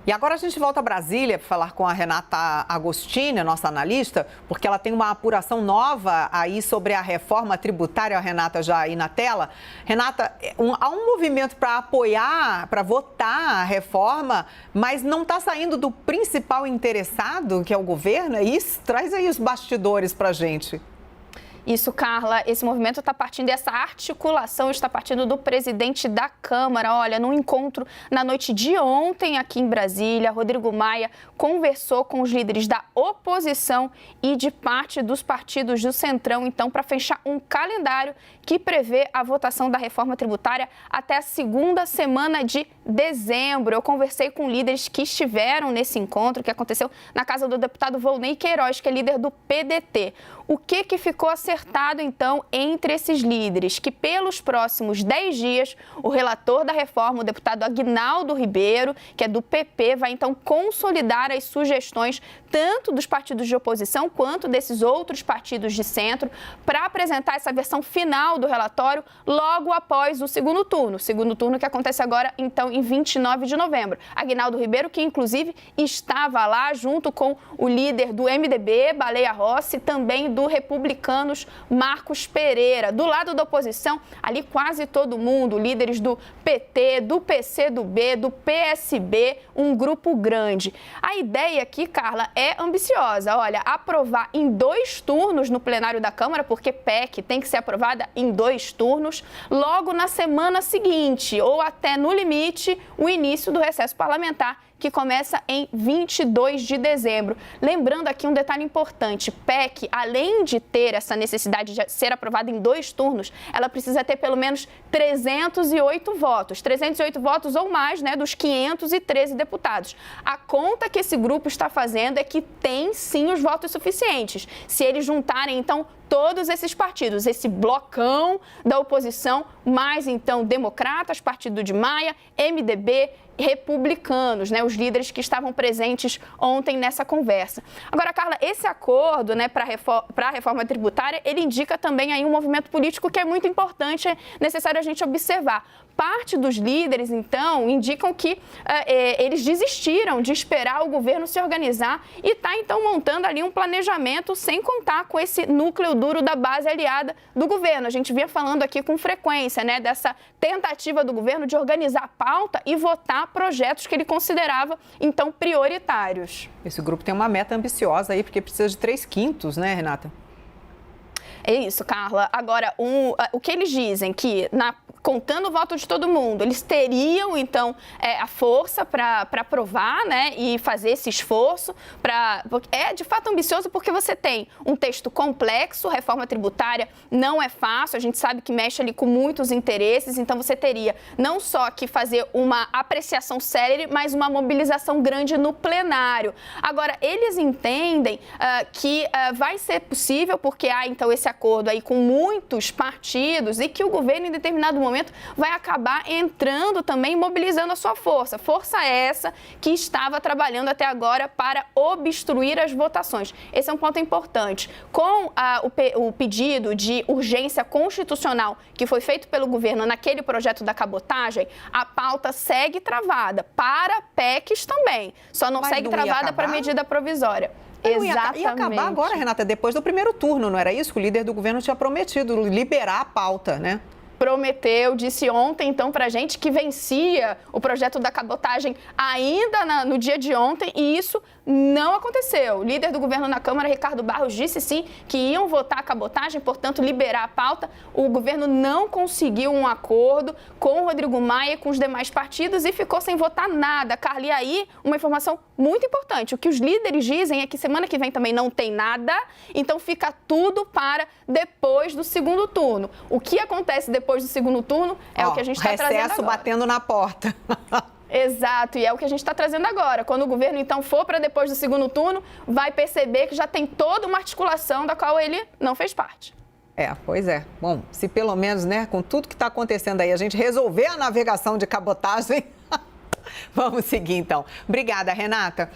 E agora a gente volta a Brasília para falar com a Renata Agostini, a nossa analista, porque ela tem uma apuração nova aí sobre a reforma tributária. A Renata já aí na tela. Renata, há um movimento para apoiar, para votar a reforma, mas não está saindo do principal interessado, que é o governo, é isso? Traz aí os bastidores para a gente. Isso, Carla, esse movimento está partindo, essa articulação está partindo do presidente da Câmara. Olha, num encontro na noite de ontem aqui em Brasília, Rodrigo Maia conversou com os líderes da oposição e de parte dos partidos do Centrão, então, para fechar um calendário que prevê a votação da reforma tributária até a segunda semana de dezembro. Eu conversei com líderes que estiveram nesse encontro, que aconteceu na casa do deputado Volney Queiroz, que é líder do PDT. O que ficou acertado, então, entre esses líderes? Que pelos próximos 10 dias, o relator da reforma, o deputado Aguinaldo Ribeiro, que é do PP, vai, então, consolidar as sugestões tanto dos partidos de oposição quanto desses outros partidos de centro para apresentar essa versão final do relatório logo após o segundo turno que acontece agora, então, em 29 de novembro. Aguinaldo Ribeiro, que, inclusive, estava lá junto com o líder do MDB, Baleia Rossi, também do Republicanos, Marcos Pereira. Do lado da oposição, ali quase todo mundo, líderes do PT, do PCdoB, do PSB, um grupo grande. A ideia aqui, Carla, é ambiciosa. Olha, aprovar em 2 turnos no plenário da Câmara, porque PEC tem que ser aprovada em 2 turnos, logo na semana seguinte, ou até, no limite, o início do recesso parlamentar, que começa em 22 de dezembro. Lembrando aqui um detalhe importante, PEC, além de ter essa necessidade de ser aprovada em 2 turnos, ela precisa ter pelo menos 308 votos. 308 votos ou mais, né, dos 513 deputados. A conta que esse grupo está fazendo é que tem sim os votos suficientes. Se eles juntarem, então, todos esses partidos, esse blocão da oposição, mais então democratas, partido de Maia, MDB, republicanos, né, os líderes que estavam presentes ontem nessa conversa. Agora, Carla, esse acordo, né, para a reforma tributária, ele indica também aí um movimento político que é muito importante, é necessário a gente observar. Parte dos líderes, então, indicam que eles desistiram de esperar o governo se organizar e está, então, montando ali um planejamento sem contar com esse núcleo duro da base aliada do governo. A gente vinha falando aqui com frequência, né, dessa tentativa do governo de organizar a pauta e votar projetos que ele considerava, então, prioritários. Esse grupo tem uma meta ambiciosa aí, porque precisa de 3/5, né, Renata? É isso, Carla. Agora, o que eles dizem que, contando o voto de todo mundo, eles teriam, então, a força para aprovar, né, e fazer esse esforço. É, de fato, ambicioso porque você tem um texto complexo, reforma tributária não é fácil, a gente sabe que mexe ali com muitos interesses, então você teria não só que fazer uma apreciação célere, mas uma mobilização grande no plenário. Agora, eles entendem que vai ser possível, porque há, então, esse acordo aí com muitos partidos e que o governo, em determinado momento, vai acabar entrando também, mobilizando a sua força. Força essa que estava trabalhando até agora para obstruir as votações. Esse é um ponto importante. Com o pedido de urgência constitucional que foi feito pelo governo naquele projeto da cabotagem, a pauta segue travada para PECs também. Só não segue travada para medida provisória. Exatamente. Ia acabar agora, Renata, depois do primeiro turno, não era isso? Que o líder do governo tinha prometido liberar a pauta, né? Prometeu, disse ontem, então, para a gente que vencia o projeto da cabotagem ainda no dia de ontem, e isso não aconteceu. O líder do governo na Câmara, Ricardo Barros, disse sim que iam votar a cabotagem, portanto, liberar a pauta. O governo não conseguiu um acordo com o Rodrigo Maia e com os demais partidos e ficou sem votar nada. Carla, e aí, uma informação muito importante. O que os líderes dizem é que semana que vem também não tem nada, então fica tudo para depois do segundo turno. O que acontece depois do segundo turno é o que a gente está trazendo agora. Recesso batendo na porta. Exato, e é o que a gente está trazendo agora. Quando o governo, então, for para depois do segundo turno, vai perceber que já tem toda uma articulação da qual ele não fez parte. Pois é. Bom, se pelo menos, né, com tudo que está acontecendo aí, a gente resolver a navegação de cabotagem, vamos seguir, então. Obrigada, Renata.